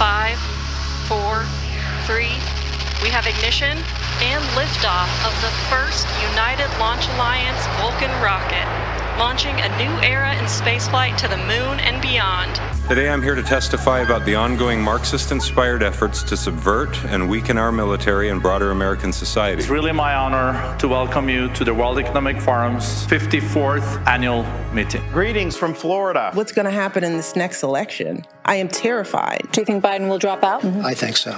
5, 4, 3, we have ignition and liftoff of the first United Launch Alliance Vulcan rocket, launching a new era in spaceflight to the moon and beyond. Today I'm here to testify about the ongoing Marxist-inspired efforts to subvert and weaken our military and broader American society. It's really my honor to welcome you to the World Economic Forum's 54th annual meeting. Greetings from Florida. What's going to happen in this next election? I am terrified. Do you think Biden will drop out? I think so.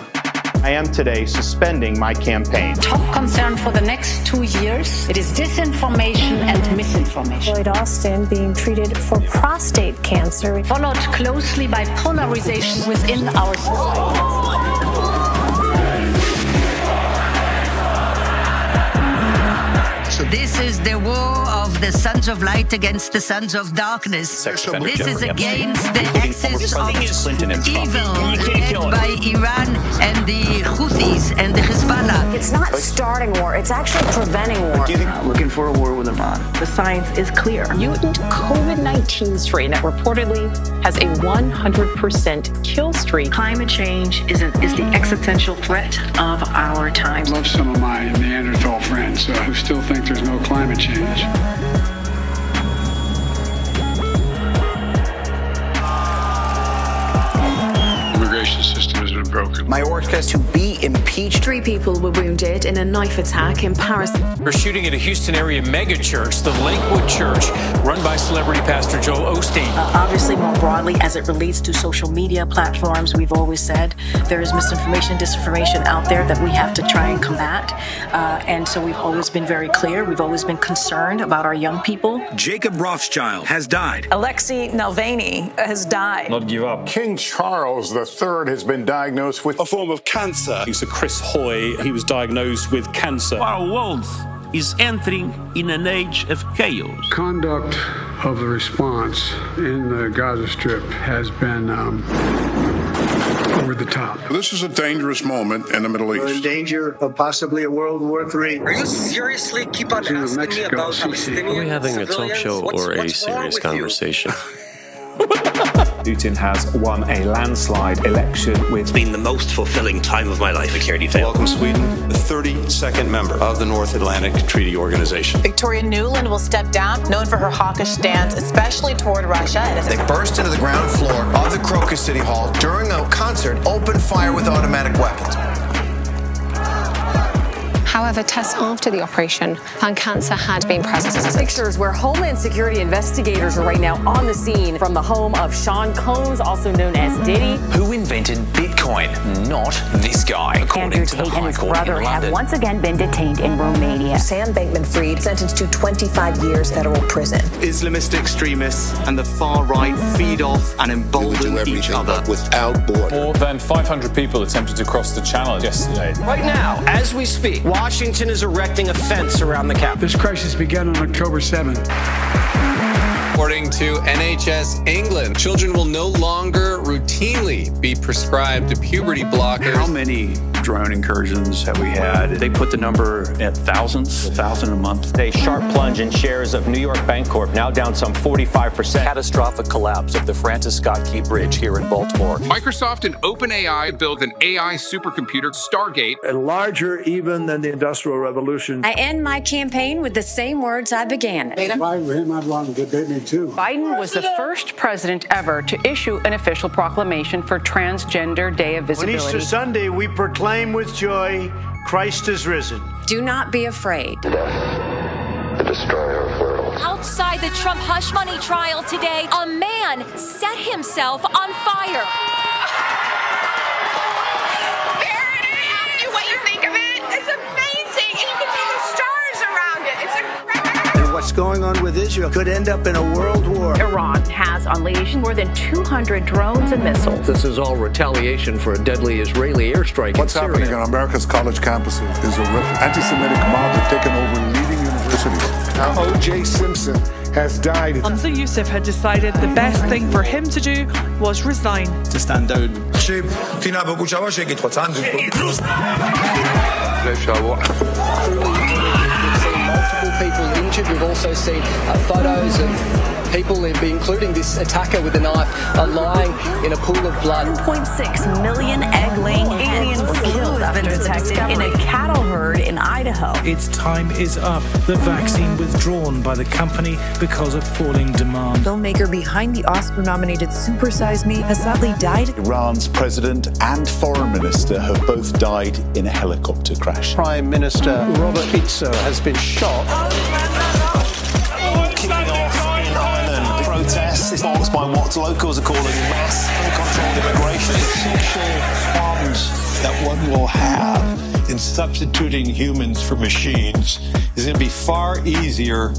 I am today suspending my campaign. Top concern for the next 2 years, it is disinformation and misinformation. Lloyd Austin being treated for prostate cancer. Followed closely by polarization within our society. This is the war of the sons of light against the sons of darkness. This is against the axis of evil led by Iran and the Houthis and the Hezbollah. It's not starting war, it's actually preventing war. Looking for a war with Iran. The science is clear. Mutant COVID-19 strain that reportedly has a 100% kill streak. Climate change is the existential threat of our time. I love some of my Neanderthal friends who still think there's no climate change. Immigration system has been broken. Mayorkas to be impeached. 3 people were wounded in a knife attack in Paris. We're shooting at a Houston area megachurch, the Lakewood Church, run by celebrity pastor Joel Osteen. Obviously, more broadly, as it relates to social media platforms, we've always said there is misinformation, disinformation out there that we have to try and combat. And so we've always been very clear. We've always been concerned about our young people. Jacob Rothschild has died. Alexei Navalny has died. Not give up. King Charles III has been diagnosed with a form of cancer. So Chris Hoy, he was diagnosed with cancer. Our world is entering in an age of chaos. Conduct of the response in the Gaza Strip has been over the top. This is a dangerous moment in the Middle East. We're in danger of possibly a World War III. Are you seriously keep on asking me about Palestinian Are we having a talk show or a serious conversation? Putin has won a landslide election with... It's been the most fulfilling time of my life. Security failed. Welcome Sweden, the 32nd member of the North Atlantic Treaty Organization. Victoria Nuland will step down, known for her hawkish stance, especially toward Russia. They burst into the ground floor of the Crocus City Hall during a concert, opened fire with automatic weapons. However, tests after the operation found cancer had been present. Pictures where Homeland Security investigators are right now on the scene from the home of Sean Combs, also known as Diddy. Who invented Bitcoin? Not this guy. Andrew Tate and his brother have once again been detained in Romania. Sam Bankman-Fried sentenced to 25 years federal prison. Islamist extremists and the far right feed off and embolden each other without borders. More than 500 people attempted to cross the channel yesterday. Right now, as we speak, Washington is erecting a fence around the Capitol. This crisis began on October 7th. According to NHS England, children will no longer routinely be prescribed puberty blockers. How many drone incursions have we had? They put the number at thousands, 1,000 a month. A sharp plunge in shares of New York Bancorp, now down some 45%. Catastrophic collapse of the Francis Scott Key Bridge here in Baltimore. Microsoft and OpenAI built an AI supercomputer, Stargate. And larger even than the Industrial Revolution. I end my campaign with the same words I began it. If I were him, I'd want to debate me too. Biden was the first president ever to issue an official proclamation for Transgender Day of Visibility. On Easter Sunday, we proclaim with joy, Christ is risen. Do not be afraid. The destroyer of worlds. Outside the Trump hush money trial today, a man set himself on fire. There it is. Ask you what you think of it. It's amazing. And you can see the stars around it. It's incredible. And what's going on with Israel could end up in a world war. Iran has unleashed more than 200 drones and missiles. This is all retaliation for a deadly Israeli airstrike. What's happening on America's college campuses is horrific. Anti-Semitic mobs have taken over leading universities. Now, O.J. Simpson has died. Hamza Youssef had decided the best thing for him to do was resign. To stand down. Multiple people injured. We've also also seen photos of people, including this attacker with a knife, lying in a pool of blood. 1.6 million egg-laying aliens were killed after detected in a cattle herd in Idaho. Its time is up. The vaccine withdrawn by the company because of falling demand. Filmmaker behind the Oscar-nominated Super Size Me has sadly died. Iran's president and foreign minister have both died in a helicopter crash. Prime Minister Robert Fico has been shot. Kicking off in Ireland, protests is marked by what locals are calling mass uncontrolled immigration. The social problems that one will have in substituting humans for machines is going to be far easier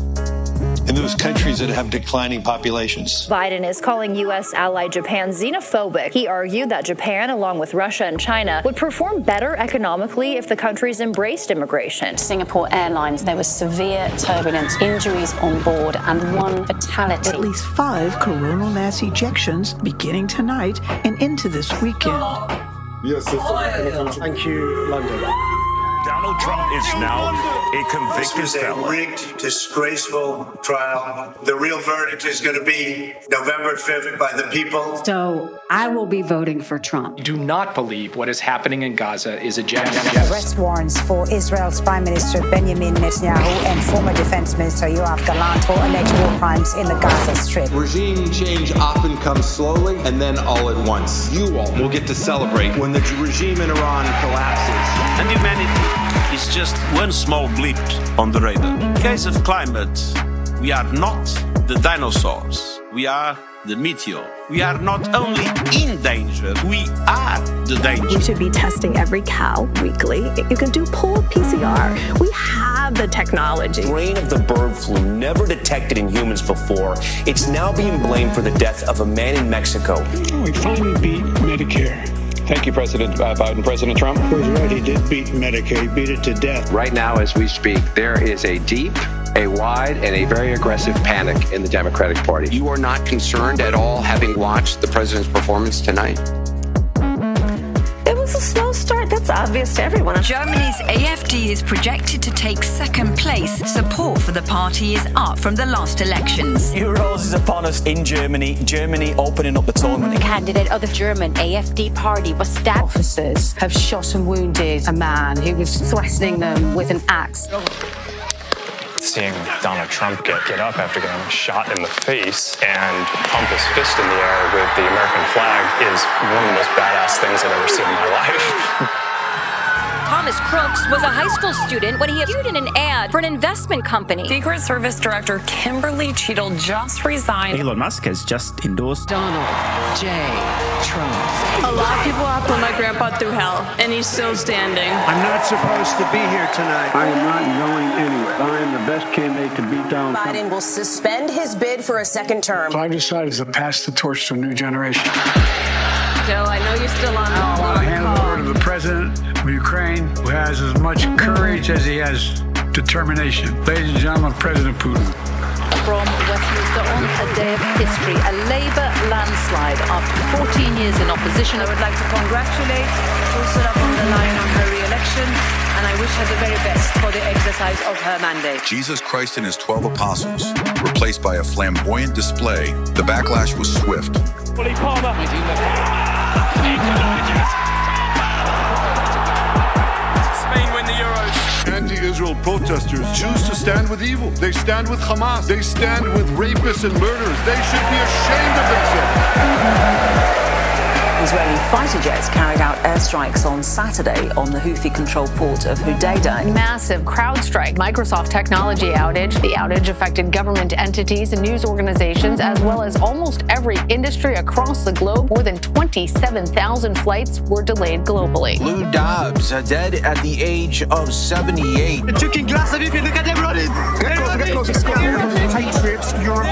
in those countries that have declining populations. Biden is calling U.S. ally Japan xenophobic. He argued that Japan, along with Russia and China, would perform better economically if the countries embraced immigration. Singapore Airlines, there was severe turbulence, injuries on board, and one fatality. At least 5 coronal mass ejections beginning tonight and into this weekend. Yes, thank you, London. Donald Trump is now a convicted This was a felon. rigged, disgraceful trial. The real verdict is going to be November 5th by the people. So I will be voting for Trump. Do not believe what is happening in Gaza is a genocide. Arrest warrants for Israel's Prime Minister Benjamin Netanyahu and former Defense Minister Yoav Gallant for alleged war crimes in the Gaza Strip. Regime change often comes slowly and then all at once. You all will get to celebrate when the regime in Iran collapses. And humanity is just one small blip on the radar. In case of climate, we are not the dinosaurs. We are the meteor. We are not only in danger, we are the danger. We should be testing every cow weekly. You can do pool PCR. We have the technology. Strain of the bird flu never detected in humans before. It's now being blamed for the death of a man in Mexico. We finally beat Medicare. Thank you, President Biden. President Trump? He was right, he did beat Medicare. He beat it to death. Right now, as we speak, there is a deep, a wide, and a very aggressive panic in the Democratic Party. You are not concerned at all, having watched the president's performance tonight? It was a slow start. That's obvious to everyone. Germany's AfD is projected to take second place. Support for the party is up from the last elections. Euros is upon us in Germany. Germany opening up the tournament. The candidate of the German AfD party was stabbed. Officers have shot and wounded a man who was threatening them with an axe. Seeing Donald Trump get up after getting shot in the face and pump his fist in the air with the American flag is one of the most badass things I've ever seen in my life. Thomas Crooks was a high school student when he appeared in an ad for an investment company. Secret Service Director Kimberly Cheadle just resigned. Elon Musk has just endorsed Donald J. Trump. A lot of people have put my grandpa through hell, and he's still standing. I'm not supposed to be here tonight. I am not going anywhere. I am the best candidate to beat Donald Trump. Biden will suspend his bid for a second term. So I've decided to pass the torch to a new generation. Joe, I know you're still on I'll hand it over to the president of Ukraine, who has as much courage as he has determination. Ladies and gentlemen, President Putin. From Westminster on a day of history, a Labour landslide after 14 years in opposition. I would like to congratulate Ursula von der Leyen on her re-election, and I wish her the very best for the exercise of her mandate. Jesus Christ and his 12 apostles, replaced by a flamboyant display, the backlash was swift. Spain win the Euros. Anti-Israel protesters choose to stand with evil. They stand with Hamas. They stand with rapists and murderers. They should be ashamed of themselves. Israeli fighter jets carried out airstrikes on Saturday on the Houthi-controlled port of Hodeidah. Massive crowd strike, Microsoft technology outage. The outage affected government entities and news organizations, as well as almost every industry across the globe. More than 27,000 flights were delayed globally. Lou Dobbs, dead at the age of 78. Patriots, Europe,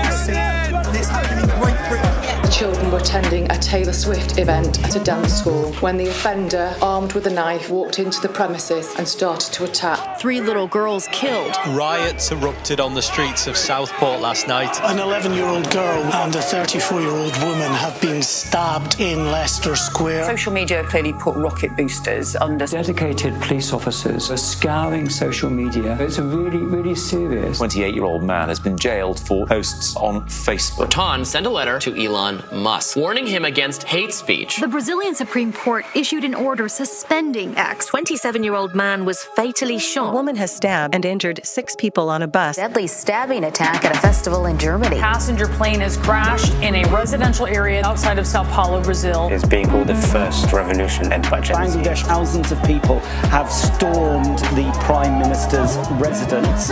this happened in Great Britain. Children attending a Taylor Swift event at a dance school when the offender, armed with a knife, walked into the premises and started to attack. 3 little girls killed. Riots erupted on the streets of Southport last night. An 11-year-old girl and a 34-year-old woman have been stabbed in Leicester Square. Social media clearly put rocket boosters under. Dedicated police officers are scouring social media. It's a really, really serious. 28-year-old man has been jailed for posts on Facebook. Bhutan sent a letter to Elon Musk, warning him against hate speech. The Brazilian Supreme Court issued an order suspending X. 27-year-old man was fatally shot. A woman has stabbed and injured 6 people on a bus. Deadly stabbing attack at a festival in Germany. Passenger plane has crashed in a residential area outside of Sao Paulo, Brazil. It's being called the first revolution in budget. Bangladesh, thousands of people have stormed the Prime Minister's residence.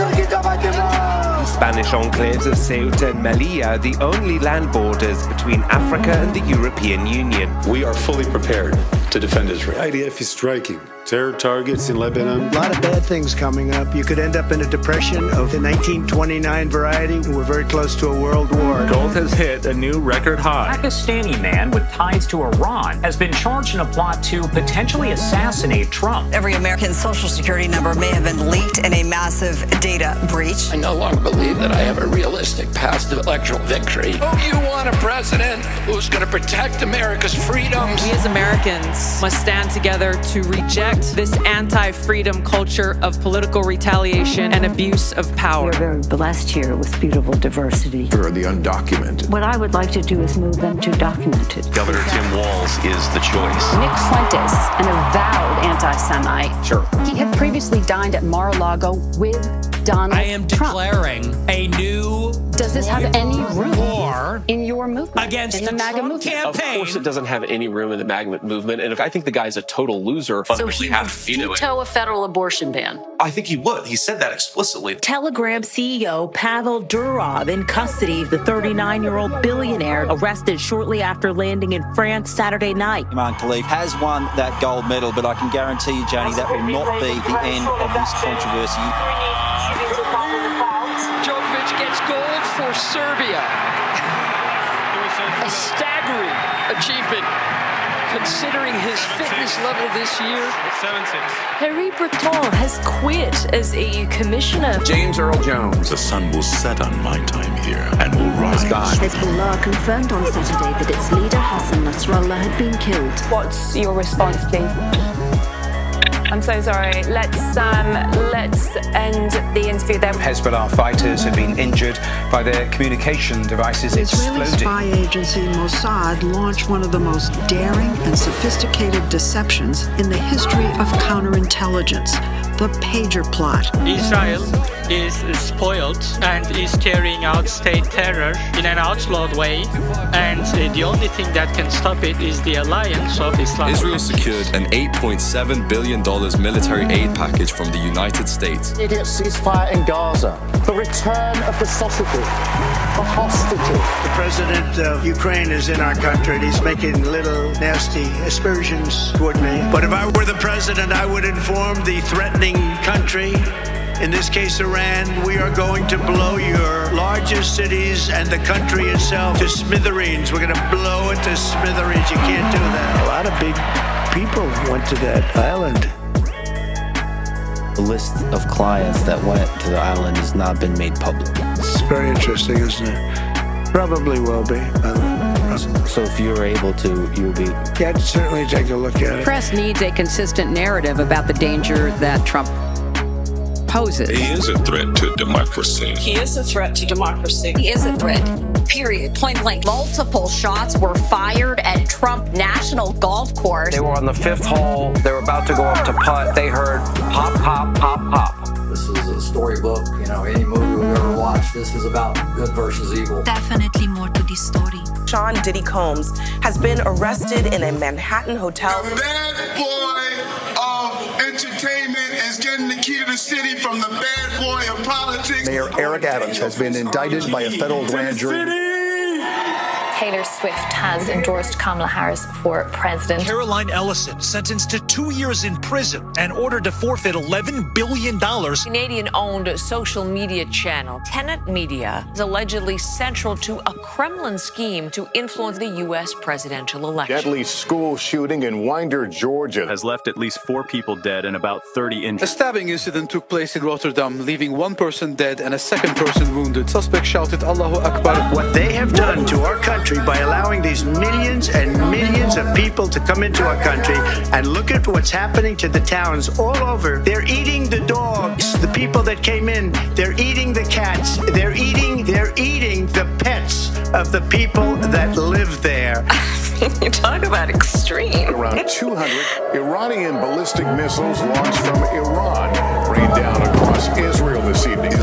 Spanish enclaves of Ceuta and Melilla, the only land borders between Africa and the European Union. We are fully prepared to defend Israel. IDF is striking terror targets in Lebanon. A lot of bad things coming up. You could end up in a depression of the 1929 variety. We're very close to a world war. Gold has hit a new record high. A Pakistani man with ties to Iran has been charged in a plot to potentially assassinate Trump. Every American Social Security number may have been leaked in a massive data breach. I no longer believe that I have a realistic path to electoral victory. Oh, you want a president who's going to protect America's freedoms? We as Americans must stand together to reject this anti-freedom culture of political retaliation and abuse of power. We're very blessed here with beautiful diversity. For the undocumented. What I would like to do is move them to documented. Governor Tim Walz is the choice. Nick Fuentes, an avowed anti-Semite. Sure. He had previously dined at Mar-a-Lago with Donald Trump. I am declaring a new Does this have any room war in your movement? Against in the MAGA Trump movement? campaign. Of course it doesn't have any room in the MAGA movement. And if I think the guy's a total loser, So he would veto a federal abortion ban. I think he would. He said that explicitly. Telegram CEO Pavel Durov in custody of the 39-year-old billionaire arrested shortly after landing in France Saturday night. Iman Khalif has won that gold medal, but I can guarantee you, Janie, that will not be the end of this controversy. Djokovic gets gold for Serbia. A staggering achievement considering his fitness level this year. 7-6. Henri Breton has quit as EU Commissioner. James Earl Jones. The sun will set on my time here and will rise. Hezbollah confirmed on Saturday that its leader Hassan Nasrallah had been killed. What's your response, please? I'm so sorry. Let's end the interview there. Hezbollah fighters have been injured by their communication devices Israeli exploding. spy agency Mossad launched one of the most daring and sophisticated deceptions in the history of counterintelligence, the pager plot. Israel is spoiled and is carrying out state terror in an outlawed way, and the only thing that can stop it is the alliance of Islam. Israel secured an $8.7 billion military aid package from the United States. Immediate ceasefire in Gaza, the return of the sausages, the hostages. The president of Ukraine is in our country, and he's making little nasty aspersions toward me. But if I were the president, I would inform the threatening country, in this case Iran, we are going to blow your largest cities and the country itself to smithereens. We're going to blow it to smithereens. You can't do that. A lot of big people went to that island. The list of clients that went to the island has not been made public. It's very interesting, isn't it? Probably will be. So if you're able to, you'll be... Yeah, I'd certainly take a look at it. Press needs a consistent narrative about the danger that Trump poses. He is a threat to democracy. He is a threat to democracy. He is a threat. Period. Point blank. Multiple shots were fired at Trump National Golf Course. They were on the 5th hole. They were about to go up to putt. They heard pop, pop, pop, pop. This is a storybook. You know, any movie we've ever watched, this is about good versus evil. Definitely more to this story. Sean Diddy Combs has been arrested in a Manhattan hotel. The bad boy of entertainment is getting the key to the city from the bad boy of politics. Mayor Eric Adams has been indicted by a federal grand jury. Taylor Swift has endorsed Kamala Harris for president. Caroline Ellison sentenced to 2 years in prison and ordered to forfeit $11 billion. Canadian-owned social media channel Tenet Media is allegedly central to a Kremlin scheme to influence the U.S. presidential election. Deadly school shooting in Winder, Georgia, has left at least 4 people dead and about 30 injured. A stabbing incident took place in Rotterdam, leaving 1 person dead and a 2nd person wounded. Suspect shouted Allahu Akbar. What they have done to our country by allowing these millions and millions of people to come into our country, and look at what's happening to the towns all over. They're eating the dogs. The people that came in, they're eating the cats. They're eating the pets of the people that live there. You talk about extreme. Around 200 Iranian ballistic missiles launched from Iran rained down across Israel this evening.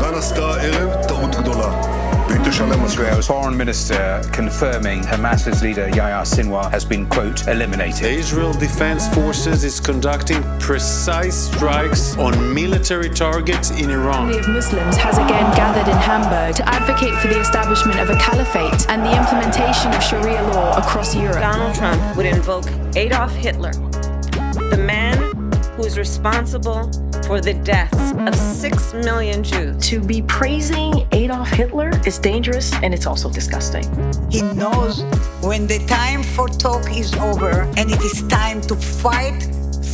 Foreign Minister confirming Hamas's leader Yahya Sinwar has been, quote, eliminated. The Israel Defense Forces is conducting precise strikes on military targets in Iran. The Assembly of Muslims has again gathered in Hamburg to advocate for the establishment of a caliphate and the implementation of Sharia law across Europe. Donald Trump would invoke Adolf Hitler, the man who is responsible for the deaths of 6 million Jews. To be praising Adolf Hitler is dangerous, and it's also disgusting. He knows when the time for talk is over and it is time to fight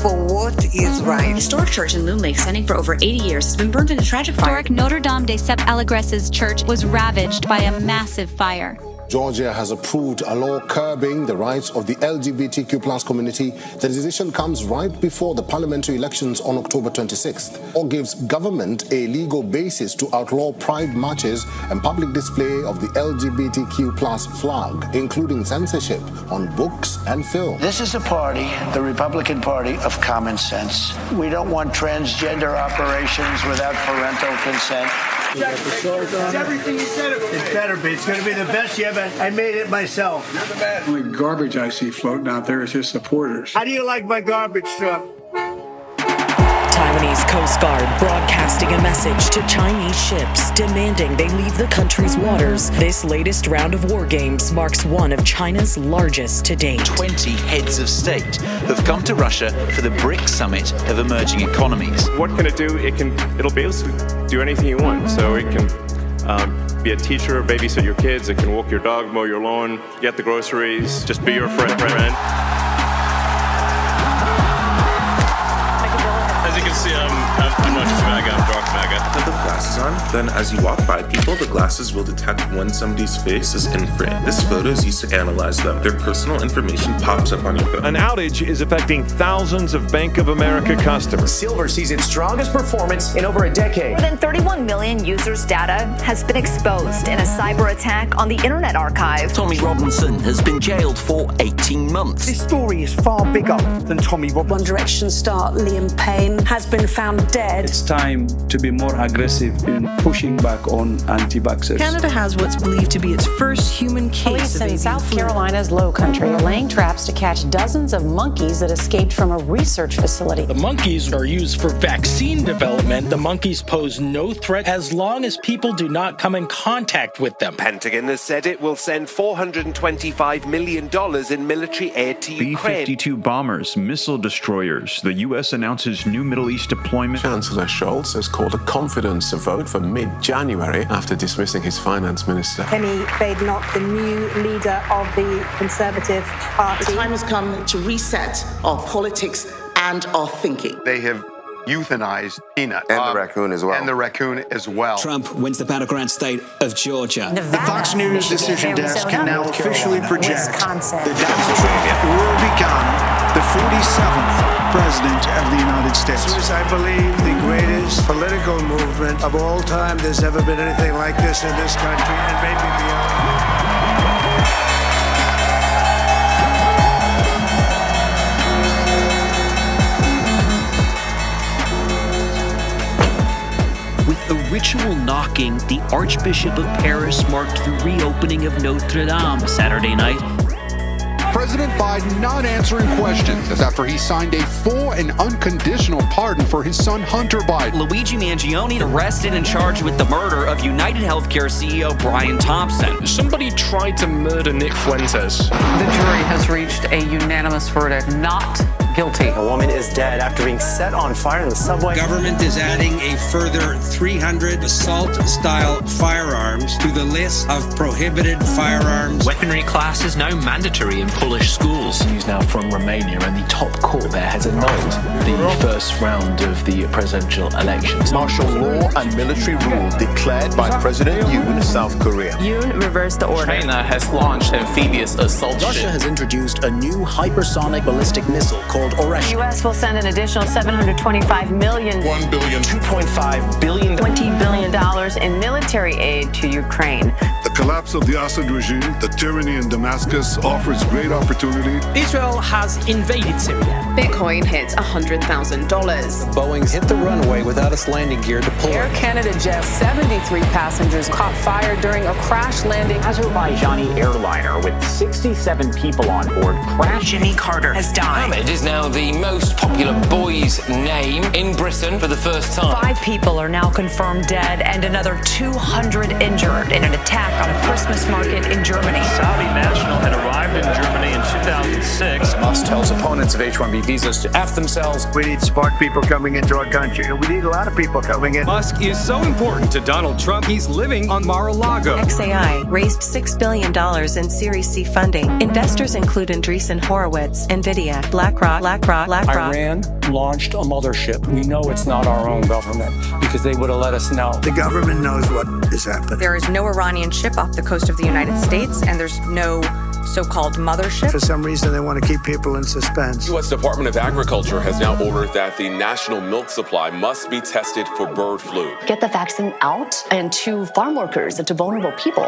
for what is right. Historic church in Loon Lake, standing for over 80 years, has been burned in a tragic fire. Historic Notre Dame de Sept Allegresses church was ravaged by a massive fire. Georgia has approved a law curbing the rights of the LGBTQ plus community. The decision comes right before the parliamentary elections on October 26th. Or gives government a legal basis to outlaw pride marches and public display of the LGBTQ plus flag, including censorship on books and film. This is the party, the Republican Party, of common sense. We don't want transgender operations without parental consent. It's everything you said it was. It better be. It's going to be the best you ever. I made it myself. The only garbage I see floating out there is his supporters. How do you like my garbage truck? Taiwanese Coast Guard broadcasting a message to Chinese ships demanding they leave the country's waters. This latest round of war games marks one of China's largest to date. 20 heads of state have come to Russia for the BRICS summit of emerging economies. What can it do? It'll basically do anything you want. So it can be a teacher, babysit your kids. It can walk your dog, mow your lawn, get the groceries, just be your friend. As you can see, I'm not just MAGA, I'm dark MAGA. Put the glasses on, then as you walk by people, the glasses will detect when somebody's face is in frame. This photo is used to analyze them. Their personal information pops up on your phone. An outage is affecting thousands of Bank of America customers. Silver sees its strongest performance in over a decade. More than 31 million users' data has been exposed in a cyber attack on the Internet Archive. Tommy Robinson has been jailed for 18 months. This story is far bigger than Tommy Robinson. One Direction star Liam Payne has been found dead. It's time to be more aggressive in pushing back on anti-vaxxers. Canada has what's believed to be its first human case Police of in avian South flu. Carolina's Low Country are laying traps to catch dozens of monkeys that escaped from a research facility. The monkeys are used for vaccine development. The monkeys pose no threat as long as people do not come in contact with them. Pentagon has said it will send $425 million in military aid to Ukraine. B-52 bombers, missile destroyers. The U.S. announces new Middle East deployment. Chancellor Scholz has called a confidence vote for mid-January after dismissing his finance minister. Kemi Badenoch, the new leader of the Conservative Party. The time has come to reset our politics and our thinking. They have euthanized Peanut. And the raccoon as well. And the raccoon as well. Trump wins the battleground state of Georgia. The Fox News decision desk can now officially project Wisconsin. that Donald Trump will become the 47th president of the United States. This is, I believe, the greatest political movement of all time. There's never been anything like this in this country, and maybe beyond. With a ritual knocking, the Archbishop of Paris marked the reopening of Notre Dame Saturday night. President Biden not answering questions as after he signed a full and unconditional pardon for his son Hunter Biden. Luigi Mangione arrested and charged with the murder of United Healthcare CEO Brian Thompson. Somebody tried to murder Nick Fuentes. The jury has reached a unanimous verdict, not guilty. A woman is dead after being set on fire in the subway. Government is adding a further 300 assault-style firearms to the list of prohibited firearms. Weaponry classes now mandatory in Polish schools. News now from Romania, and the top court there has annulled the first round of the presidential elections. Martial law and military rule declared by President Yoon of South Korea. Yoon reversed the order. China has launched amphibious assault Russia ship. has introduced a new hypersonic ballistic missile called The U.S. will send an additional $725 million, $1 billion, $2.5 billion, $20 billion in military aid to Ukraine. The collapse of the Assad regime, the tyranny in Damascus, offers great opportunity. Israel has invaded Syria. Bitcoin hits $100,000. Boeing's hit the runway without its landing gear deployed. Air Canada jet 73 passengers caught fire during a crash landing. Azerbaijani airliner with 67 people on board crashed. Jimmy Carter has died. Ahmed is now the most popular boy's name in Britain for the first time. 5 people are now confirmed dead and another 200 injured in an attack on a Christmas market in Germany. Saudi national had arrived in Germany in 2006. Musk tells opponents of H-1B visas to F themselves. We need smart people coming into our country, and we need a lot of people coming in. Musk is so important to Donald Trump, he's living on Mar-a-Lago. XAI raised $6 billion in Series C funding. Investors include Andreessen Horowitz, NVIDIA, BlackRock. Iran launched a mothership. We know it's not our own government because they would have let us know. The government knows what is happening. There is no Iranian ship off the coast of the United States, and there's no so-called mothership. For some reason, they want to keep people in suspense. The U.S. Department of Agriculture has now ordered that the national milk supply must be tested for bird flu. Get the vaccine out and to farm workers and to vulnerable people.